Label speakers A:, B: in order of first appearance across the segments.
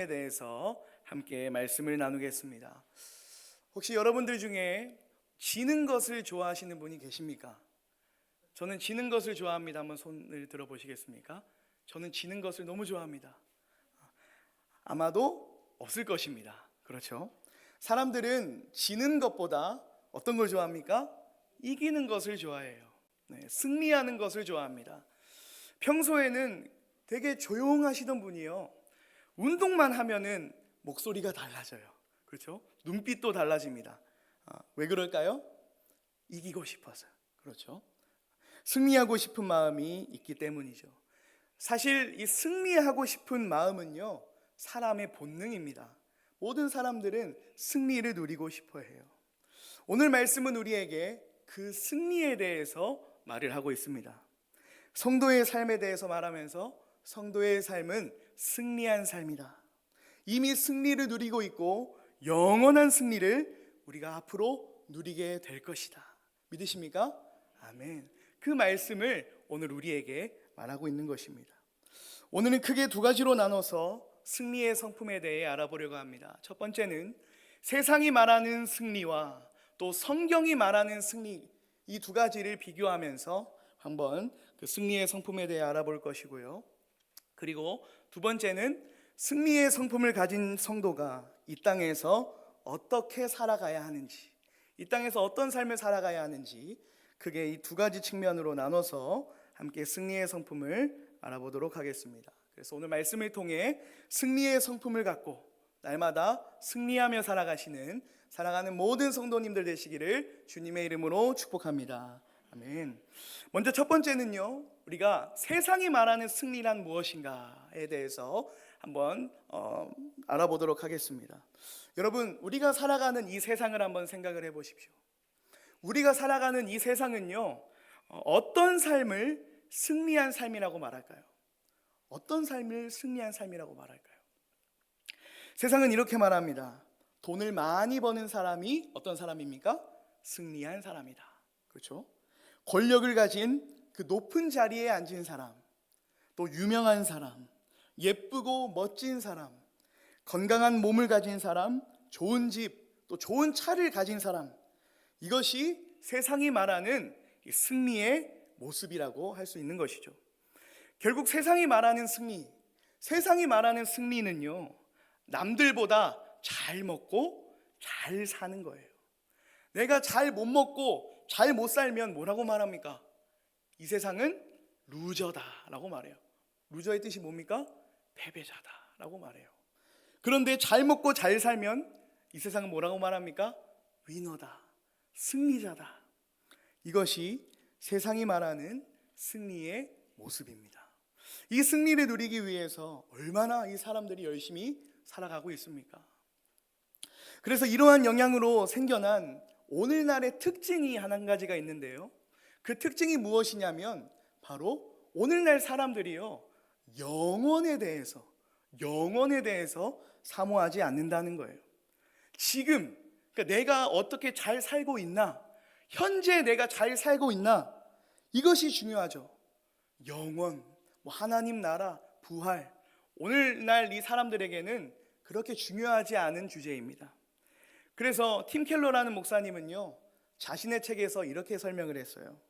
A: 대해서 함께 말씀을 나누겠습니다. 혹시 여러분들 중에 지는 것을 좋아하시는 분이 계십니까? 저는 지는 것을 좋아합니다. 한번 손을 들어 보시겠습니까? 저는 지는 것을 너무 좋아합니다. 아마도 없을 것입니다. 그렇죠? 사람들은 지는 것보다 어떤 걸 좋아합니까? 이기는 것을 좋아해요. 승리하는 것을 좋아합니다. 평소에는 되게 조용하시던 분이요, 운동만 하면은 목소리가 달라져요. 그렇죠? 눈빛도 달라집니다. 왜 그럴까요? 이기고 싶어서. 그렇죠? 승리하고 싶은 마음이 있기 때문이죠. 사실 이 승리하고 싶은 마음은요, 사람의 본능입니다. 모든 사람들은 승리를 누리고 싶어 해요. 오늘 말씀은 우리에게 그 승리에 대해서 말을 하고 있습니다. 성도의 삶에 대해서 말하면서 성도의 삶은 승리한 삶이다. 이미 승리를 누리고 있고 영원한 승리를 우리가 앞으로 누리게 될 것이다. 믿으십니까? 아멘. 그 말씀을 오늘 우리에게 말하고 있는 것입니다. 오늘은 크게 두 가지로 나눠서 승리의 성품에 대해 알아보려고 합니다. 첫 번째는 세상이 말하는 승리와 또 성경이 말하는 승리, 이 두 가지를 비교하면서 한번 그 승리의 성품에 대해 알아볼 것이고요. 그리고 두 번째는 승리의 성품을 가진 성도가 이 땅에서 어떻게 살아가야 하는지, 이 땅에서 어떤 삶을 살아가야 하는지, 크게 이 두 가지 측면으로 나눠서 함께 승리의 성품을 알아보도록 하겠습니다. 그래서 오늘 말씀을 통해 승리의 성품을 갖고 날마다 승리하며 살아가는 모든 성도님들 되시기를 주님의 이름으로 축복합니다. 아멘. 먼저 첫 번째는요, 우리가 세상이 말하는 승리란 무엇인가에 대해서 한번 알아보도록 하겠습니다. 여러분, 우리가 살아가는 이 세상을 한번 생각을 해보십시오. 우리가 살아가는 이 세상은요, 어떤 삶을 승리한 삶이라고 말할까요? 어떤 삶을 승리한 삶이라고 말할까요? 세상은 이렇게 말합니다. 돈을 많이 버는 사람이 어떤 사람입니까? 승리한 사람이다. 그렇죠? 권력을 가진 그 높은 자리에 앉은 사람, 또 유명한 사람, 예쁘고 멋진 사람, 건강한 몸을 가진 사람, 좋은 집, 또 좋은 차를 가진 사람, 이것이 세상이 말하는 승리의 모습이라고 할 수 있는 것이죠. 결국 세상이 말하는 승리는요, 남들보다 잘 먹고 잘 사는 거예요. 내가 잘 못 먹고 잘 못 살면 뭐라고 말합니까? 이 세상은 루저다라고 말해요. 루저의 뜻이 뭡니까? 패배자다라고 말해요. 그런데 잘 먹고 잘 살면 이 세상은 뭐라고 말합니까? 위너다, 승리자다. 이것이 세상이 말하는 승리의 모습입니다. 이 승리를 누리기 위해서 얼마나 이 사람들이 열심히 살아가고 있습니까? 그래서 이러한 영향으로 생겨난 오늘날의 특징이 한 가지가 있는데요, 그 특징이 무엇이냐면 바로 오늘날 사람들이요, 영원에 대해서 사모하지 않는다는 거예요. 지금, 그러니까 내가 어떻게 잘 살고 있나, 현재 내가 잘 살고 있나, 이것이 중요하죠. 영원, 하나님 나라, 부활, 오늘날 이 사람들에게는 그렇게 중요하지 않은 주제입니다. 그래서 팀 켈러라는 목사님은요, 자신의 책에서 이렇게 설명을 했어요.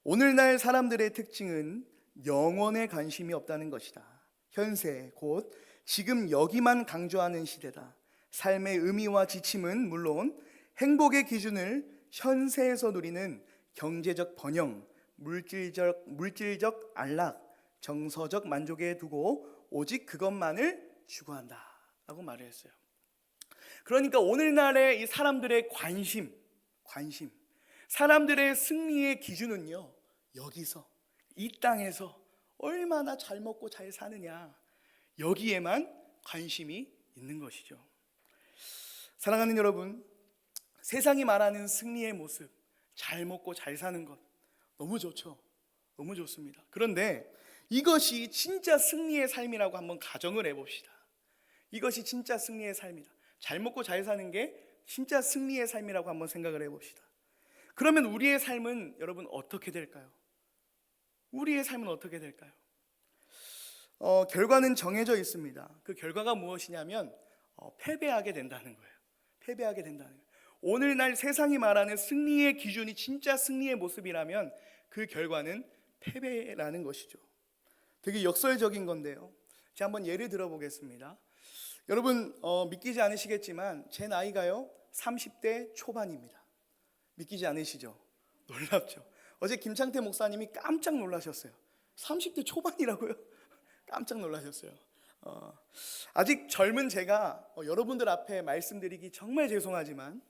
A: 오늘날 사람들의 특징은 영원에 관심이 없다는 것이다. 현세, 곧 지금 여기만 강조하는 시대다. 삶의 의미와 지침은 물론 행복의 기준을 현세에서 누리는 경제적 번영, 물질적 안락, 정서적 만족에 두고 오직 그것만을 추구한다 라고 말을 했어요. 그러니까 오늘날의 이 사람들의 관심, 사람들의 승리의 기준은요, 여기서, 이 땅에서 얼마나 잘 먹고 잘 사느냐, 여기에만 관심이 있는 것이죠. 사랑하는 여러분, 세상이 말하는 승리의 모습, 잘 먹고 잘 사는 것 너무 좋죠. 너무 좋습니다. 그런데 이것이 진짜 승리의 삶이라고 한번 가정을 해봅시다. 이것이 진짜 승리의 삶이다, 잘 먹고 잘 사는 게 진짜 승리의 삶이라고 한번 생각을 해봅시다. 그러면 우리의 삶은 여러분 어떻게 될까요? 우리의 삶은 어떻게 될까요? 결과는 정해져 있습니다. 그 결과가 무엇이냐면 패배하게 된다는 거예요. 패배하게 된다는 거예요. 오늘날 세상이 말하는 승리의 기준이 진짜 승리의 모습이라면 그 결과는 패배라는 것이죠. 되게 역설적인 건데요. 제가 한번 예를 들어보겠습니다. 여러분 믿기지 않으시겠지만 제 나이가요 30대 초반입니다. 믿기지 않으시죠? 놀랍죠? 어제 김창태 목사님이 깜짝 놀라셨어요. 30대 초반이라고요? 깜짝 놀라셨어요. 아직 젊은 제가 여러분들 앞에 말씀드리기 정말 죄송하지만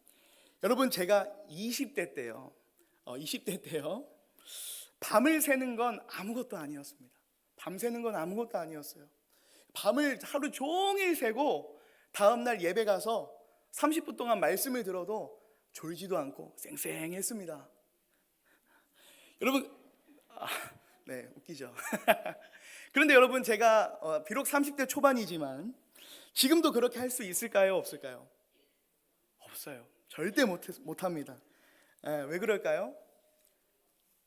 A: 여러분 제가 20대 때요. 20대 때요. 밤을 새는 건 아무것도 아니었습니다. 밤새는 건 아무것도 아니었어요. 밤을 하루 종일 새고 다음날 예배 가서 30분 동안 말씀을 들어도 졸지도 않고 쌩쌩했습니다. 여러분 네 웃기죠. 그런데 여러분 제가 비록 30대 초반이지만 지금도 그렇게 할 수 있을까요? 없을까요? 없어요. 절대 못합니다. 왜 그럴까요?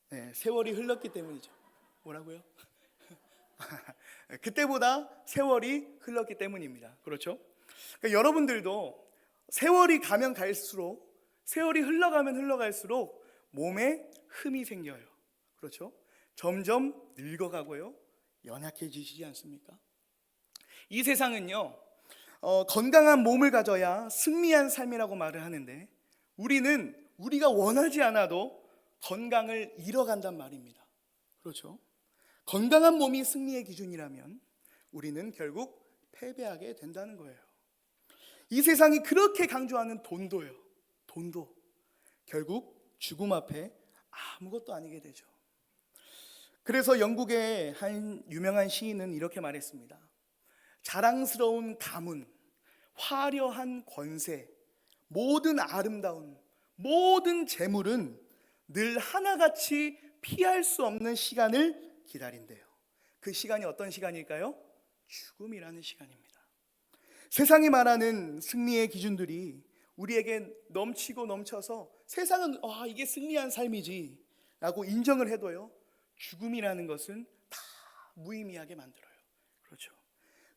A: 네, 세월이 흘렀기 때문이죠. 뭐라고요? 그때보다 세월이 흘렀기 때문입니다. 그렇죠? 그러니까 여러분들도 세월이 가면 갈수록 세월이 흘러갈수록 몸에 흠이 생겨요. 그렇죠? 점점 늙어가고요. 연약해지시지 않습니까? 이 세상은요 건강한 몸을 가져야 승리한 삶이라고 말을 하는데 우리는 우리가 원하지 않아도 건강을 잃어간단 말입니다. 그렇죠? 건강한 몸이 승리의 기준이라면 우리는 결국 패배하게 된다는 거예요. 이 세상이 그렇게 강조하는 돈도요. 돈도 결국 죽음 앞에 아무것도 아니게 되죠. 그래서 영국의 한 유명한 시인은 이렇게 말했습니다. 자랑스러운 가문, 화려한 권세, 모든 아름다움, 모든 재물은 늘 하나같이 피할 수 없는 시간을 기다린대요. 그 시간이 어떤 시간일까요? 죽음이라는 시간입니다. 세상이 말하는 승리의 기준들이 우리에게 넘치고 넘쳐서 세상은 이게 승리한 삶이지 라고 인정을 해도요 죽음이라는 것은 다 무의미하게 만들어요. 그렇죠?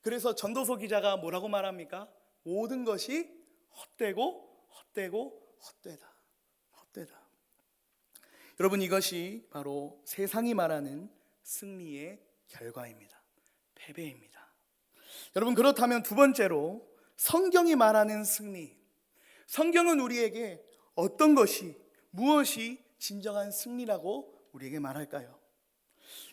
A: 그래서 전도서 기자가 뭐라고 말합니까? 모든 것이 헛되고 헛되다. 여러분 이것이 바로 세상이 말하는 승리의 결과입니다. 패배입니다. 여러분 그렇다면 두 번째로 성경이 말하는 승리. 성경은 우리에게 어떤 것이 무엇이 진정한 승리라고 우리에게 말할까요?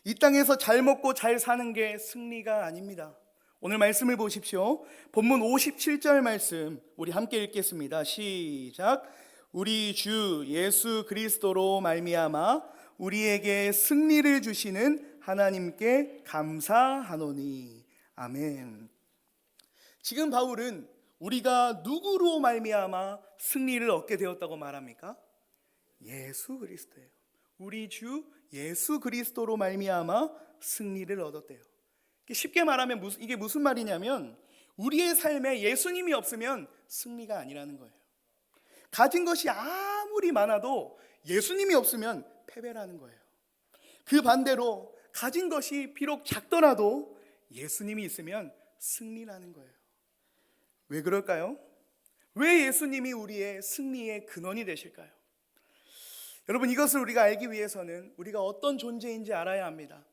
A: 이 땅에서 잘 먹고 잘 사는 게 승리가 아닙니다. 오늘 말씀을 보십시오. 본문 57절 말씀 우리 함께 읽겠습니다. 시작. 우리 주 예수 그리스도로 말미암아 우리에게 승리를 주시는 하나님께 감사하노니. 아멘. 지금 바울은 우리가 누구로 말미암아 승리를 얻게 되었다고 말합니까? 예수 그리스도예요. 우리 주 예수 그리스도로 말미암아 승리를 얻었대요. 쉽게 말하면 이게 무슨 말이냐면 우리의 삶에 예수님이 없으면 승리가 아니라는 거예요. 가진 것이 아무리 많아도 예수님이 없으면 패배라는 거예요. 그 반대로 가진 것이 비록 작더라도 예수님이 있으면 승리라는 거예요. 왜 그럴까요? 왜 예수님이 우리의 승리의 근원이 되실까요? 여러분 이것을 우리가 알기 위해서는 우리가 어떤 존재인지 알아야 합니다.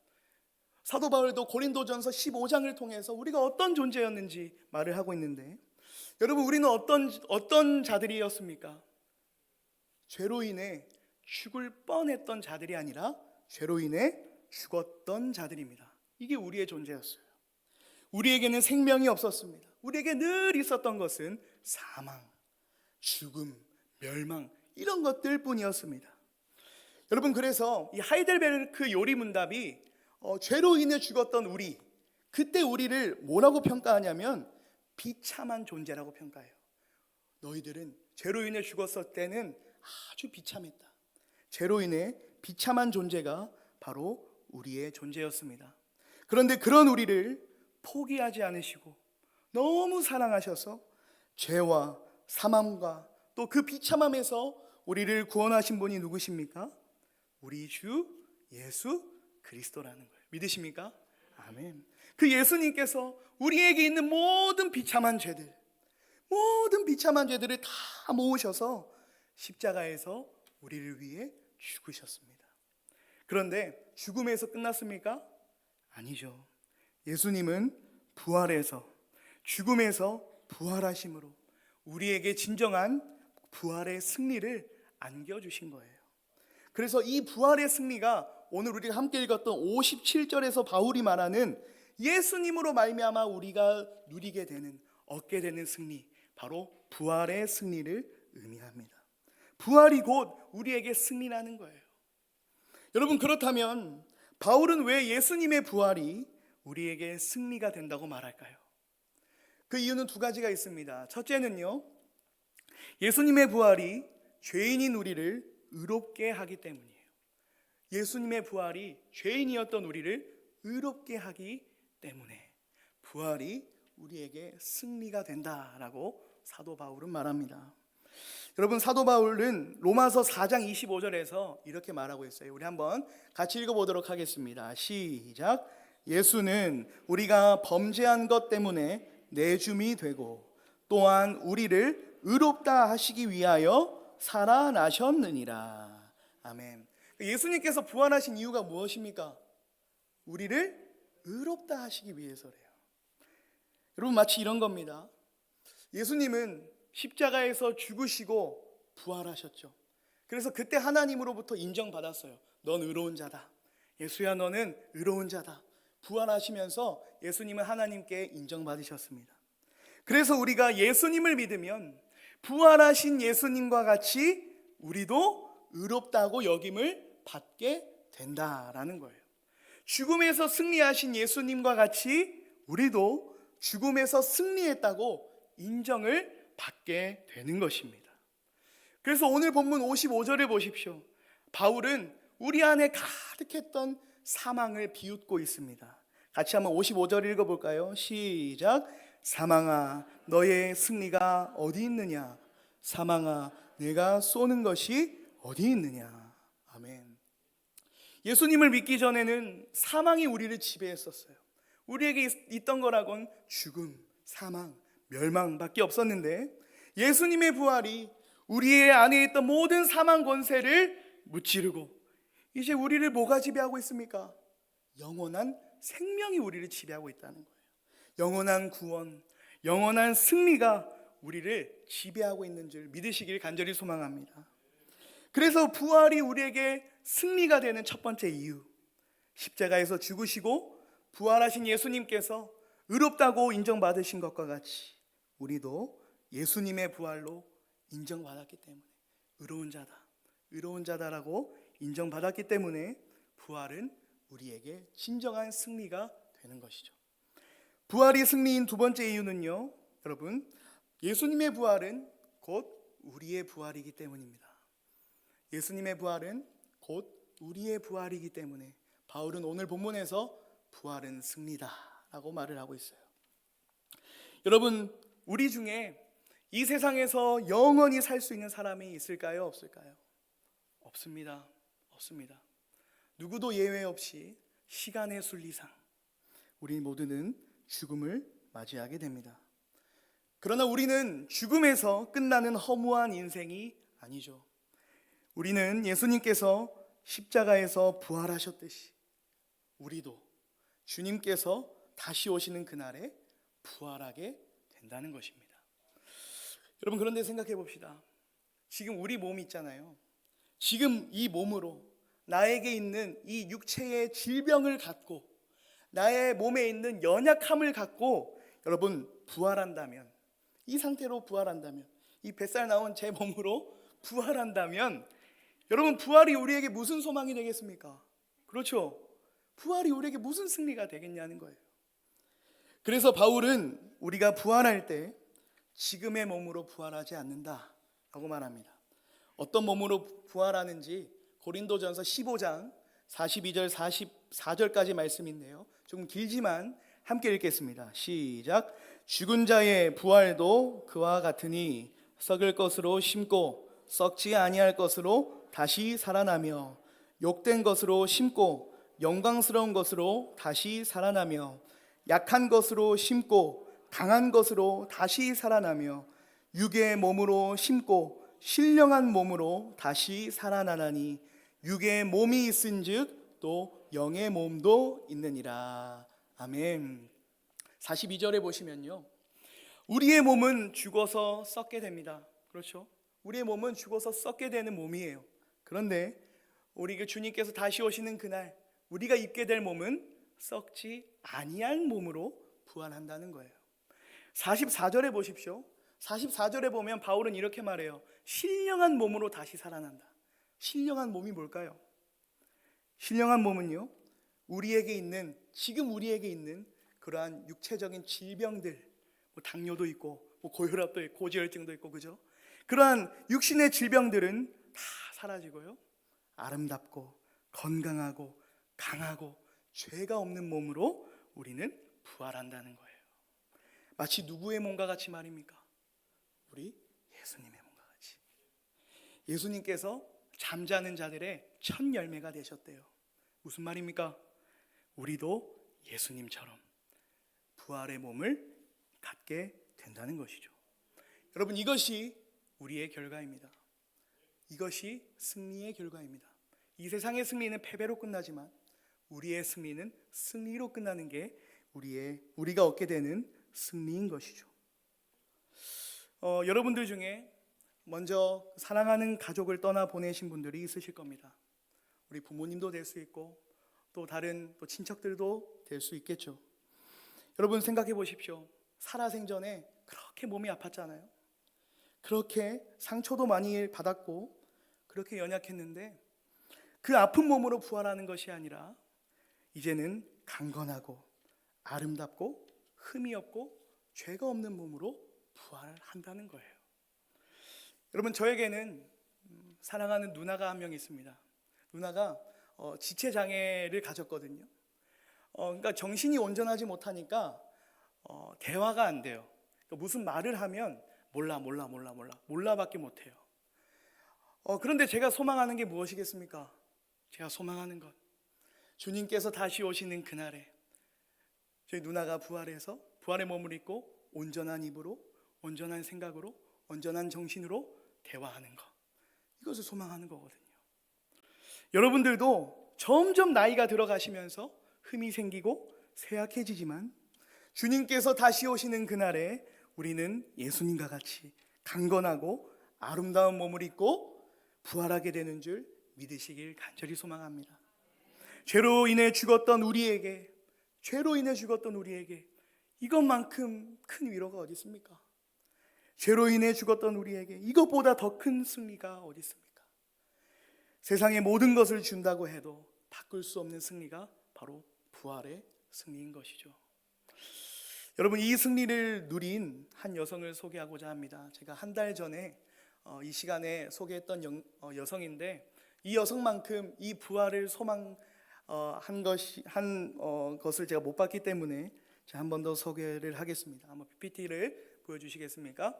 A: 사도 바울도 고린도전서 15장을 통해서 우리가 어떤 존재였는지 말을 하고 있는데 여러분 우리는 어떤 자들이었습니까? 죄로 인해 죽을 뻔했던 자들이 아니라 죄로 인해 죽었던 자들입니다. 이게 우리의 존재였어요. 우리에게는 생명이 없었습니다. 우리에게 늘 있었던 것은 사망, 죽음, 멸망 이런 것들 뿐이었습니다. 여러분 그래서 이 하이델베르크 요리문답이 죄로 인해 죽었던 우리, 그때 우리를 뭐라고 평가하냐면 비참한 존재라고 평가해요. 너희들은 죄로 인해 죽었을 때는 아주 비참했다. 죄로 인해 비참한 존재가 바로 우리의 존재였습니다. 그런데 그런 우리를 포기하지 않으시고 너무 사랑하셔서 죄와 사망과 또 그 비참함에서 우리를 구원하신 분이 누구십니까? 우리 주 예수 그리스도라는 거예요. 믿으십니까? 아멘. 그 예수님께서 우리에게 있는 모든 비참한 죄들을 다 모으셔서 십자가에서 우리를 위해 죽으셨습니다. 그런데 죽음에서 끝났습니까? 아니죠. 예수님은 부활해서, 죽음에서 부활하심으로 우리에게 진정한 부활의 승리를 안겨주신 거예요. 그래서 이 부활의 승리가 오늘 우리가 함께 읽었던 57절에서 바울이 말하는 예수님으로 말미암아 우리가 누리게 되는, 얻게 되는 승리, 바로 부활의 승리를 의미합니다. 부활이 곧 우리에게 승리라는 거예요. 여러분, 그렇다면 바울은 왜 예수님의 부활이 우리에게 승리가 된다고 말할까요? 그 이유는 두 가지가 있습니다. 첫째는요, 예수님의 부활이 죄인인 우리를 의롭게 하기 때문이에요. 예수님의 부활이 죄인이었던 우리를 의롭게 하기 때문에 부활이 우리에게 승리가 된다라고 사도 바울은 말합니다. 여러분, 사도 바울은 로마서 4장 25절에서 이렇게 말하고 있어요. 우리 한번 같이 읽어보도록 하겠습니다. 시작. 예수는 우리가 범죄한 것 때문에 내줌이 되고 또한 우리를 의롭다 하시기 위하여 살아나셨느니라. 아멘. 예수님께서 부활하신 이유가 무엇입니까? 우리를 의롭다 하시기 위해서래요. 여러분, 마치 이런 겁니다. 예수님은 십자가에서 죽으시고 부활하셨죠. 그래서 그때 하나님으로부터 인정받았어요. 넌 의로운 자다. 예수야, 너는 의로운 자다. 부활하시면서 예수님은 하나님께 인정받으셨습니다. 그래서 우리가 예수님을 믿으면 부활하신 예수님과 같이 우리도 의롭다고 여김을 받게 된다라는 거예요. 죽음에서 승리하신 예수님과 같이 우리도 죽음에서 승리했다고 인정을 받게 되는 것입니다. 그래서 오늘 본문 55절을 보십시오. 바울은 우리 안에 가득했던 사망을 비웃고 있습니다. 같이 한번 55절 읽어볼까요? 시작. 사망아, 너의 승리가 어디 있느냐? 사망아, 내가 쏘는 것이 어디 있느냐? 아멘. 예수님을 믿기 전에는 사망이 우리를 지배했었어요. 우리에게 있던 거라곤 죽음, 사망, 멸망밖에 없었는데 예수님의 부활이 우리의 안에 있던 모든 사망 권세를 무찌르고 이제 우리를 뭐가 지배하고 있습니까? 영원한 생명이 우리를 지배하고 있다는 거예요. 영원한 구원, 영원한 승리가 우리를 지배하고 있는 줄 믿으시길 간절히 소망합니다. 그래서 부활이 우리에게 승리가 되는 첫 번째 이유, 십자가에서 죽으시고 부활하신 예수님께서 의롭다고 인정받으신 것과 같이 우리도 예수님의 부활로 인정받았기 때문에 의로운 자다라고 인정받았기 때문에 부활은 우리에게 진정한 승리가 되는 것이죠. 부활이 승리인 두 번째 이유는요, 여러분, 예수님의 부활은 곧 우리의 부활이기 때문입니다. 예수님의 부활은 곧 우리의 부활이기 때문에 바울은 오늘 본문에서 부활은 승리다 라고 말을 하고 있어요. 여러분, 우리 중에 이 세상에서 영원히 살 수 있는 사람이 있을까요? 없을까요? 없습니다. 누구도 예외 없이 시간의 순리상 우리 모두는 죽음을 맞이하게 됩니다. 그러나 우리는 죽음에서 끝나는 허무한 인생이 아니죠. 우리는 예수님께서 십자가에서 부활하셨듯이 우리도 주님께서 다시 오시는 그날에 부활하게 된다는 것입니다. 여러분, 그런데 생각해 봅시다. 지금 우리 몸이 있잖아요. 지금 이 몸으로 나에게 있는 이 육체의 질병을 갖고 나의 몸에 있는 연약함을 갖고 여러분 부활한다면, 이 상태로 부활한다면, 이 뱃살 나온 제 몸으로 부활한다면 여러분, 부활이 우리에게 무슨 소망이 되겠습니까? 그렇죠. 부활이 우리에게 무슨 승리가 되겠냐는 거예요. 그래서 바울은 우리가 부활할 때 지금의 몸으로 부활하지 않는다라고 말합니다. 어떤 몸으로 부활하는지 고린도전서 15장 42절 44절까지 말씀인데요, 조금 길지만 함께 읽겠습니다. 시작. 죽은 자의 부활도 그와 같으니 썩을 것으로 심고 썩지 아니할 것으로 다시 살아나며 욕된 것으로 심고 영광스러운 것으로 다시 살아나며 약한 것으로 심고 강한 것으로 다시 살아나며 육의 몸으로 심고 신령한 몸으로 다시 살아나나니 육의 몸이 있은즉 또 영의 몸도 있느니라. 아멘. 42절에 보시면요, 우리의 몸은 죽어서 썩게 됩니다. 그렇죠? 우리의 몸은 죽어서 썩게 되는 몸이에요. 그런데 우리 그 주님께서 다시 오시는 그날 우리가 입게 될 몸은 썩지 아니할 몸으로 부활한다는 거예요. 44절에 보십시오. 44절에 보면 바울은 이렇게 말해요. 신령한 몸으로 다시 살아난다. 신령한 몸이 뭘까요? 신령한 몸은요, 지금 우리에게 있는 그러한 육체적인 질병들, 당뇨도 있고 고혈압도 있고 고지혈증도 있고, 그죠? 그러한 육신의 질병들은 다 사라지고요, 아름답고 건강하고 강하고 죄가 없는 몸으로 우리는 부활한다는 거예요. 마치 누구의 몸과 같이 말입니까? 우리 예수님의 몸과 같이. 예수님께서 잠자는 자들의 첫 열매가 되셨대요. 무슨 말입니까? 우리도 예수님처럼 부활의 몸을 갖게 된다는 것이죠. 여러분, 이것이 우리의 결과입니다. 이것이 승리의 결과입니다. 이 세상의 승리는 패배로 끝나지만 우리의 승리는 승리로 끝나는 게 우리가 얻게 되는 승리인 것이죠. 여러분들 중에 먼저 사랑하는 가족을 떠나 보내신 분들이 있으실 겁니다. 우리 부모님도 될 수 있고 또 다른 친척들도 될 수 있겠죠. 여러분 생각해 보십시오. 살아생전에 그렇게 몸이 아팠잖아요. 그렇게 상처도 많이 받았고 그렇게 연약했는데 그 아픈 몸으로 부활하는 것이 아니라 이제는 강건하고 아름답고 흠이 없고 죄가 없는 몸으로 부활한다는 거예요. 여러분, 저에게는 사랑하는 누나가 한 명 있습니다. 누나가 지체장애를 가졌거든요. 그러니까 정신이 온전하지 못하니까 대화가 안 돼요. 그러니까 무슨 말을 하면 몰라밖에 못해요. 그런데 제가 소망하는 게 무엇이겠습니까? 제가 소망하는 것, 주님께서 다시 오시는 그날에 저희 누나가 부활해서 부활의 몸을 입고 온전한 입으로, 온전한 생각으로, 온전한 정신으로 대화하는 것, 이것을 소망하는 거거든요. 여러분들도 점점 나이가 들어가시면서 흠이 생기고 쇠약해지지만 주님께서 다시 오시는 그날에 우리는 예수님과 같이 강건하고 아름다운 몸을 입고 부활하게 되는 줄 믿으시길 간절히 소망합니다. 죄로 인해 죽었던 우리에게 이것만큼 큰 위로가 어디 있습니까? 죄로 인해 죽었던 우리에게 이것보다 더 큰 승리가 어디 있습니까? 세상의 모든 것을 준다고 해도 바꿀 수 없는 승리가 바로 부활의 승리인 것이죠. 여러분, 이 승리를 누린 한 여성을 소개하고자 합니다. 제가 한 달 전에 이 시간에 소개했던 여성인데, 이 여성만큼 이 부활을 소망한 것을 제가 못 봤기 때문에 제가 한 번 더 소개를 하겠습니다. 한번 PPT를 보여주시겠습니까?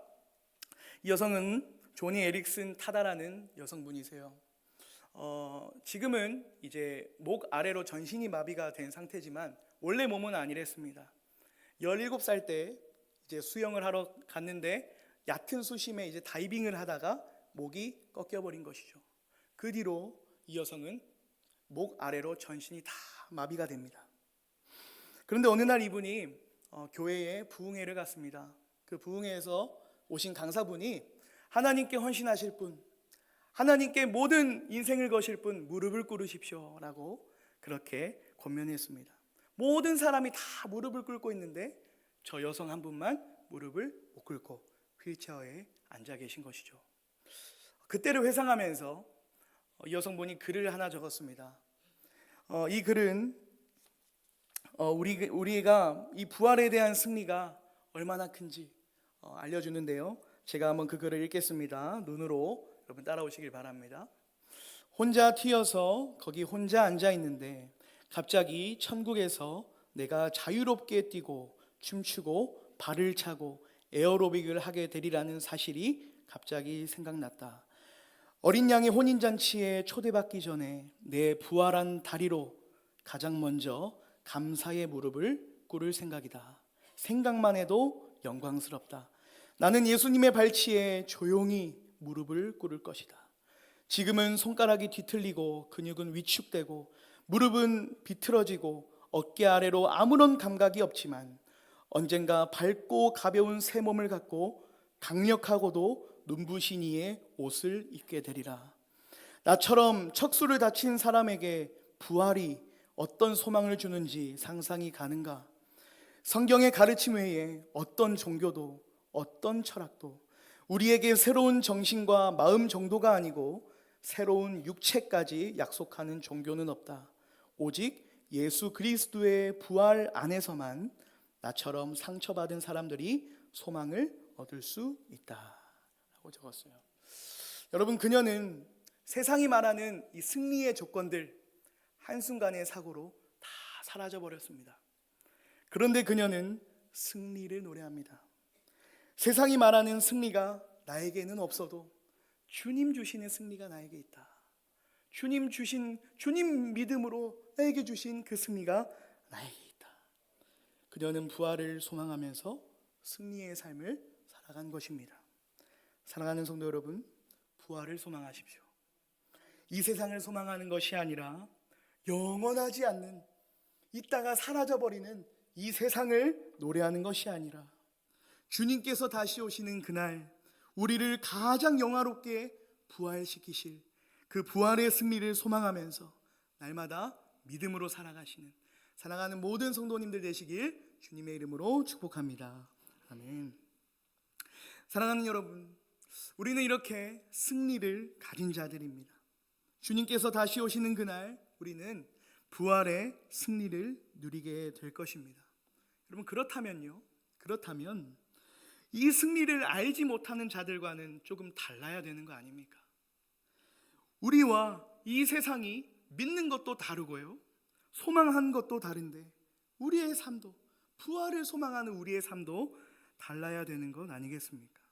A: 이 여성은 조니 에릭슨 타다라는 여성분이세요. 지금은 이제 목 아래로 전신이 마비가 된 상태지만 원래 몸은 아니랬습니다. 17살 때 이제 수영을 하러 갔는데 얕은 수심에 이제 다이빙을 하다가 목이 꺾여버린 것이죠. 그 뒤로 이 여성은 목 아래로 전신이 다 마비가 됩니다. 그런데 어느 날 이분이 교회에 부흥회를 갔습니다. 그 부흥회에서 오신 강사분이 하나님께 헌신하실 분, 하나님께 모든 인생을 거실 분 무릎을 꿇으십시오 라고 그렇게 권면했습니다. 모든 사람이 다 무릎을 꿇고 있는데 저 여성 한 분만 무릎을 못 꿇고 휠체어에 앉아 계신 것이죠. 그때를 회상하면서 이 여성분이 글을 하나 적었습니다. 이 글은 우리가 이 부활에 대한 승리가 얼마나 큰지 알려주는데요. 제가 한번 그 글을 읽겠습니다. 눈으로 여러분 따라오시길 바랍니다. 혼자 튀어서 거기 혼자 앉아 있는데 갑자기 천국에서 내가 자유롭게 뛰고 춤추고 발을 차고 에어로빅을 하게 되리라는 사실이 갑자기 생각났다. 어린 양의 혼인잔치에 초대받기 전에 내 부활한 다리로 가장 먼저 감사의 무릎을 꿀꿀을 생각이다. 생각만 해도 영광스럽다. 나는 예수님의 발치에 조용히 무릎을 꿇을 것이다. 지금은 손가락이 뒤틀리고 근육은 위축되고 무릎은 비틀어지고 어깨 아래로 아무런 감각이 없지만 언젠가 밝고 가벼운 새 몸을 갖고 강력하고도 눈부신 이의 옷을 입게 되리라. 나처럼 척수를 다친 사람에게 부활이 어떤 소망을 주는지 상상이 가는가? 성경의 가르침 외에 어떤 종교도 어떤 철학도 우리에게 새로운 정신과 마음 정도가 아니고 새로운 육체까지 약속하는 종교는 없다. 오직 예수 그리스도의 부활 안에서만 나처럼 상처받은 사람들이 소망을 얻을 수 있다 라고 적었어요. 여러분, 그녀는 세상이 말하는 이 승리의 조건들 한순간의 사고로 다 사라져 버렸습니다. 그런데 그녀는 승리를 노래합니다. 세상이 말하는 승리가 나에게는 없어도 주님 주시는 승리가 나에게 있다. 주님 믿음으로 나에게 주신 그 승리가 나에게 있다. 그녀는 부활을 소망하면서 승리의 삶을 살아간 것입니다. 사랑하는 성도 여러분, 부활을 소망하십시오. 이 세상을 소망하는 것이 아니라 영원하지 않는, 있다가 사라져버리는 이 세상을 노래하는 것이 아니라 주님께서 다시 오시는 그날 우리를 가장 영화롭게 부활시키실 그 부활의 승리를 소망하면서 날마다 믿음으로 살아가시는 사랑하는 모든 성도님들 되시길 주님의 이름으로 축복합니다. 아멘. 사랑하는 여러분, 우리는 이렇게 승리를 가진 자들입니다. 주님께서 다시 오시는 그날 우리는 부활의 승리를 누리게 될 것입니다. 여러분, 그렇다면 이 승리를 알지 못하는 자들과는 조금 달라야 되는 거 아닙니까? 우리와 이 세상이 믿는 것도 다르고요, 소망하는 것도 다른데 우리의 삶도, 부활을 소망하는 우리의 삶도 달라야 되는 것 아니겠습니까?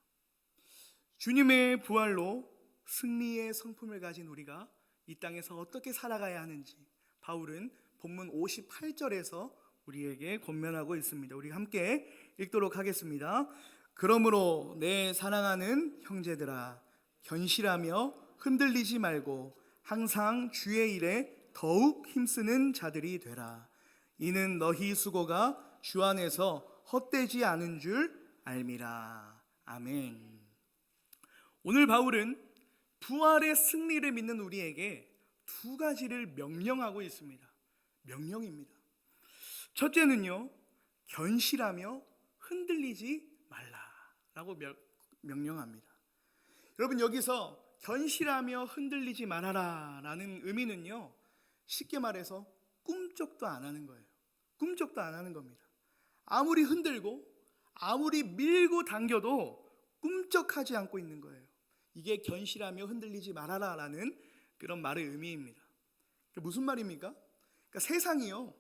A: 주님의 부활로 승리의 성품을 가진 우리가 이 땅에서 어떻게 살아가야 하는지 바울은 본문 58절에서 우리에게 권면하고 있습니다. 우리 함께 읽도록 하겠습니다. 그러므로 내 사랑하는 형제들아, 견실하며 흔들리지 말고 항상 주의 일에 더욱 힘쓰는 자들이 되라. 이는 너희 수고가 주 안에서 헛되지 않은 줄 알미라. 아멘. 오늘 바울은 부활의 승리를 믿는 우리에게 두 가지를 명령하고 있습니다. 명령입니다. 첫째는요, 견실하며 흔들리지 말라라고 명령합니다. 여러분, 여기서 견실하며 흔들리지 말아라라는 의미는요, 쉽게 말해서 꿈쩍도 안 하는 거예요. 꿈쩍도 안 하는 겁니다. 아무리 흔들고 아무리 밀고 당겨도 꿈쩍하지 않고 있는 거예요. 이게 견실하며 흔들리지 말아라라는 그런 말의 의미입니다. 무슨 말입니까? 그러니까 세상이요,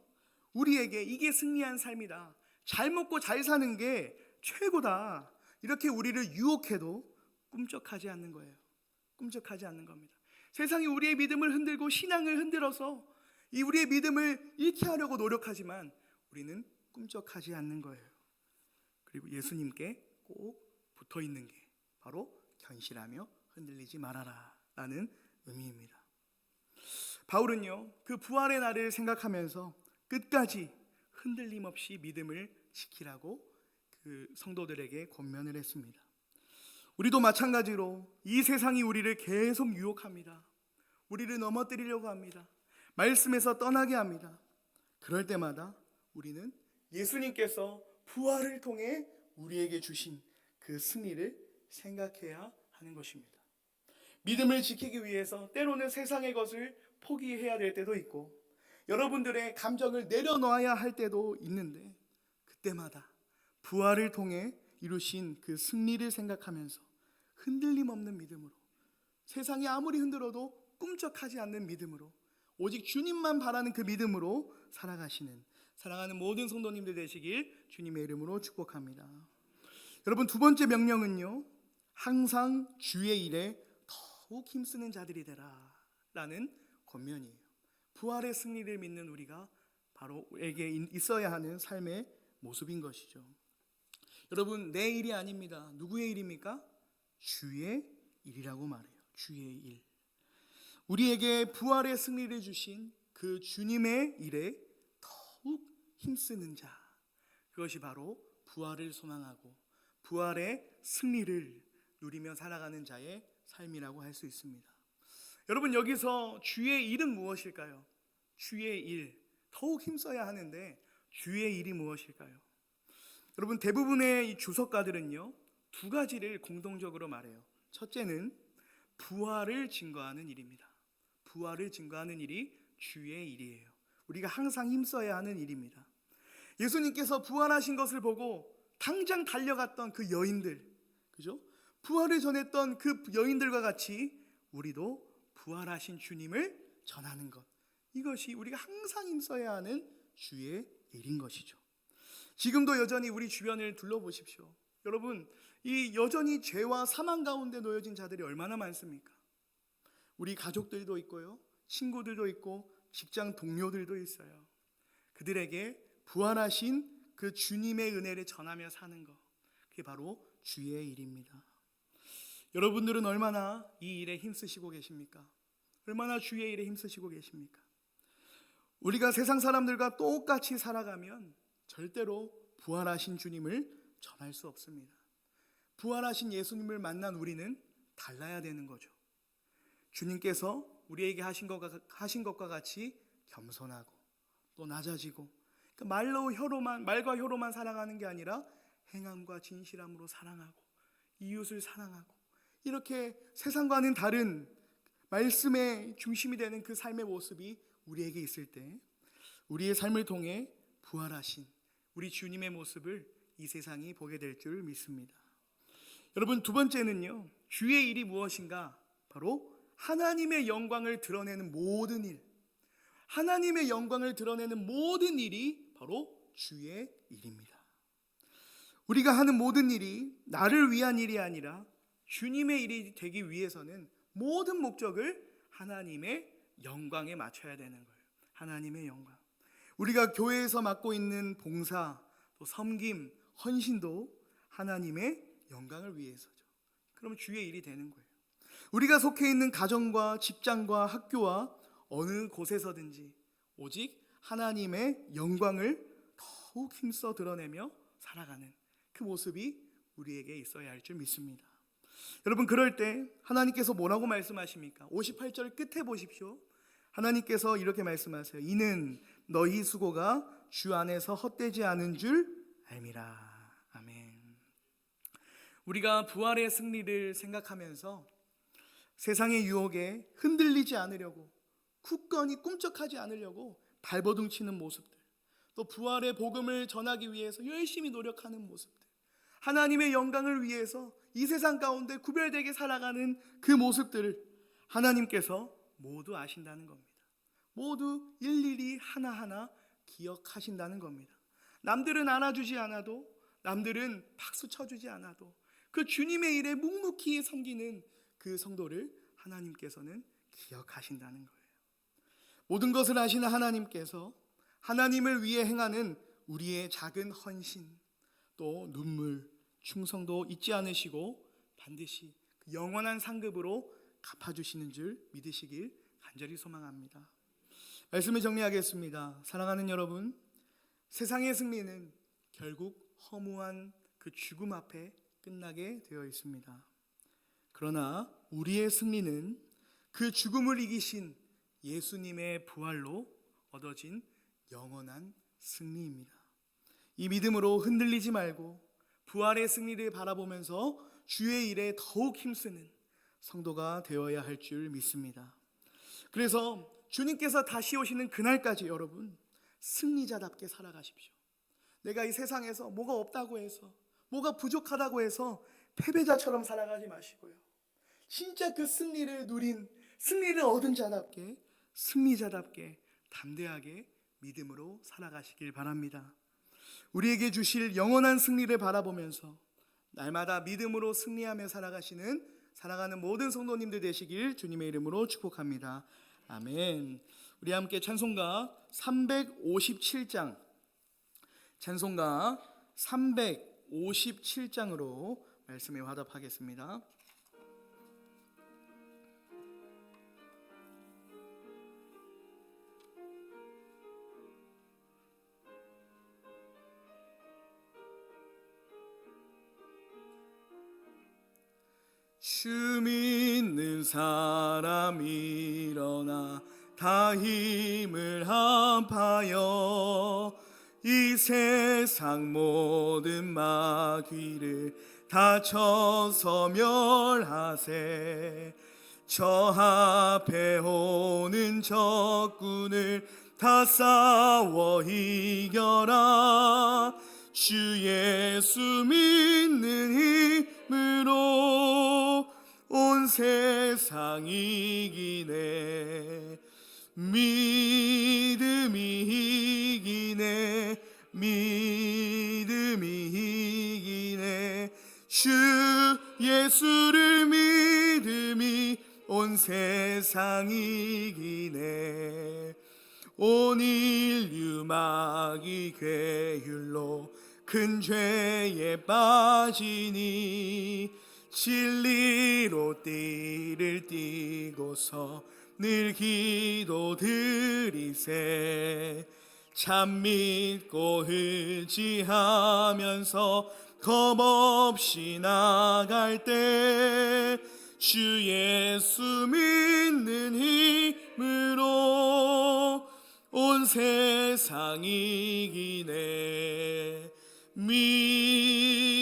A: 우리에게 이게 승리한 삶이다, 잘 먹고 잘 사는 게 최고다, 이렇게 우리를 유혹해도 꿈쩍하지 않는 거예요. 꿈쩍하지 않는 겁니다. 세상이 우리의 믿음을 흔들고 신앙을 흔들어서 이 우리의 믿음을 잃게 하려고 노력하지만 우리는 꿈쩍하지 않는 거예요. 그리고 예수님께 꼭 붙어 있는 게 바로 견실하며 흔들리지 말아라 라는 의미입니다. 바울은요, 그 부활의 날을 생각하면서 끝까지 흔들림 없이 믿음을 지키라고 그 성도들에게 권면을 했습니다. 우리도 마찬가지로 이 세상이 우리를 계속 유혹합니다. 우리를 넘어뜨리려고 합니다. 말씀에서 떠나게 합니다. 그럴 때마다 우리는 예수님께서 부활을 통해 우리에게 주신 그 승리를 생각해야 하는 것입니다. 믿음을 지키기 위해서 때로는 세상의 것을 포기해야 될 때도 있고 여러분들의 감정을 내려놓아야 할 때도 있는데 그때마다 부활을 통해 이루신 그 승리를 생각하면서 흔들림 없는 믿음으로, 세상이 아무리 흔들어도 꿈쩍하지 않는 믿음으로, 오직 주님만 바라는 그 믿음으로 살아가시는 사랑하는 모든 성도님들 되시길 주님의 이름으로 축복합니다. 여러분, 두 번째 명령은요, 항상 주의 일에 더욱 힘쓰는 자들이 되라 라는 권면이에요. 부활의 승리를 믿는 우리가 바로 우리에게 있어야 하는 삶의 모습인 것이죠. 여러분, 내 일이 아닙니다. 누구의 일입니까? 주의 일이라고 말해요. 주의 일. 우리에게 부활의 승리를 주신 그 주님의 일에 더욱 힘쓰는 자, 그것이 바로 부활을 소망하고 부활의 승리를 누리며 살아가는 자의 삶이라고 할 수 있습니다. 여러분, 여기서 주의 일은 무엇일까요? 주의 일, 더욱 힘써야 하는데 주의 일이 무엇일까요? 여러분, 대부분의 이 주석가들은요, 두 가지를 공동적으로 말해요. 첫째는 부활을 증거하는 일입니다. 부활을 증거하는 일이 주의 일이에요. 우리가 항상 힘써야 하는 일입니다. 예수님께서 부활하신 것을 보고 당장 달려갔던 그 여인들, 그죠? 부활을 전했던 그 여인들과 같이 우리도 부활하신 주님을 전하는 것, 이것이 우리가 항상 힘써야 하는 주의 일인 것이죠. 지금도 여전히 우리 주변을 둘러보십시오. 여러분, 이 여전히 죄와 사망 가운데 놓여진 자들이 얼마나 많습니까? 우리 가족들도 있고요, 친구들도 있고 직장 동료들도 있어요. 그들에게 부활하신 그 주님의 은혜를 전하며 사는 것, 그게 바로 주의 일입니다. 여러분들은 얼마나 이 일에 힘쓰시고 계십니까? 얼마나 주의 일에 힘쓰시고 계십니까? 우리가 세상 사람들과 똑같이 살아가면 절대로 부활하신 주님을 전할 수 없습니다. 부활하신 예수님을 만난 우리는 달라야 되는 거죠. 주님께서 우리에게 하신 것과 같이 겸손하고 또 낮아지고, 그러니까 말과 혀로만 살아가는 게 아니라 행함과 진실함으로 사랑하고 이웃을 사랑하고, 이렇게 세상과는 다른 말씀의 중심이 되는 그 삶의 모습이 우리에게 있을 때 우리의 삶을 통해 부활하신 우리 주님의 모습을 이 세상이 보게 될 줄 믿습니다. 여러분, 두 번째는요, 주의 일이 무엇인가? 바로 하나님의 영광을 드러내는 모든 일, 하나님의 영광을 드러내는 모든 일이 바로 주의 일입니다. 우리가 하는 모든 일이 나를 위한 일이 아니라 주님의 일이 되기 위해서는 모든 목적을 하나님의 영광에 맞춰야 되는 거예요. 하나님의 영광. 우리가 교회에서 맡고 있는 봉사, 또 섬김, 헌신도 하나님의 영광을 위해서죠. 그러면 주의 일이 되는 거예요. 우리가 속해 있는 가정과 직장과 학교와 어느 곳에서든지 오직 하나님의 영광을 더욱 힘써 드러내며 살아가는 그 모습이 우리에게 있어야 할 줄 믿습니다. 여러분, 그럴 때 하나님께서 뭐라고 말씀하십니까? 58절 끝에 보십시오. 하나님께서 이렇게 말씀하세요. 이는 너희 수고가 주 안에서 헛되지 않은 줄 알미라. 아멘. 우리가 부활의 승리를 생각하면서 세상의 유혹에 흔들리지 않으려고, 굳건히 꿈쩍하지 않으려고 발버둥 치는 모습들, 또 부활의 복음을 전하기 위해서 열심히 노력하는 모습들, 하나님의 영광을 위해서 이 세상 가운데 구별되게 살아가는 그 모습들을 하나님께서 모두 아신다는 겁니다. 모두 일일이 하나하나 기억하신다는 겁니다. 남들은 알아주지 않아도, 남들은 박수 쳐주지 않아도 그 주님의 일에 묵묵히 섬기는 그 성도를 하나님께서는 기억하신다는 거예요. 모든 것을 아시는 하나님께서 하나님을 위해 행하는 우리의 작은 헌신, 또 눈물, 충성도 잊지 않으시고 반드시 그 영원한 상급으로 갚아주시는 줄 믿으시길 간절히 소망합니다. 말씀을 정리하겠습니다. 사랑하는 여러분, 세상의 승리는 결국 허무한 그 죽음 앞에 끝나게 되어 있습니다. 그러나 우리의 승리는 그 죽음을 이기신 예수님의 부활로 얻어진 영원한 승리입니다. 이 믿음으로 흔들리지 말고 부활의 승리를 바라보면서 주의 일에 더욱 힘쓰는 성도가 되어야 할 줄 믿습니다. 그래서 주님께서 다시 오시는 그날까지 여러분, 승리자답게 살아가십시오. 내가 이 세상에서 뭐가 없다고 해서, 뭐가 부족하다고 해서 패배자처럼 살아가지 마시고요, 진짜 그 승리를 누린, 승리를 얻은 자답게, 승리자답게 담대하게 믿음으로 살아가시길 바랍니다. 우리에게 주실 영원한 승리를 바라보면서 날마다 믿음으로 승리하며 살아가는 모든 성도님들 되시길 주님의 이름으로 축복합니다. 아멘. 우리 함께 찬송가 357장, 찬송가 357장으로 말씀에 화답하겠습니다. 주 믿는 사람 일어나 다 힘을 합하여 이 세상 모든 마귀를 다 쳐서 멸하세. 저 앞에 오는 적군을 다 싸워 이겨라. 주 예수 믿는 힘으로 온 세상 이기네. 믿음이 이기네. 믿음이 이기네. 주 예수를 믿음이 온 세상 이기네. 온 인류 마귀 괴율로 큰 죄에 빠지니 진리로 띠를 띠고서 늘 기도 드리세. 참 믿고 의지하면서 겁없이 나갈 때 주 예수 믿는 힘으로 온 세상 이기네. 믿음이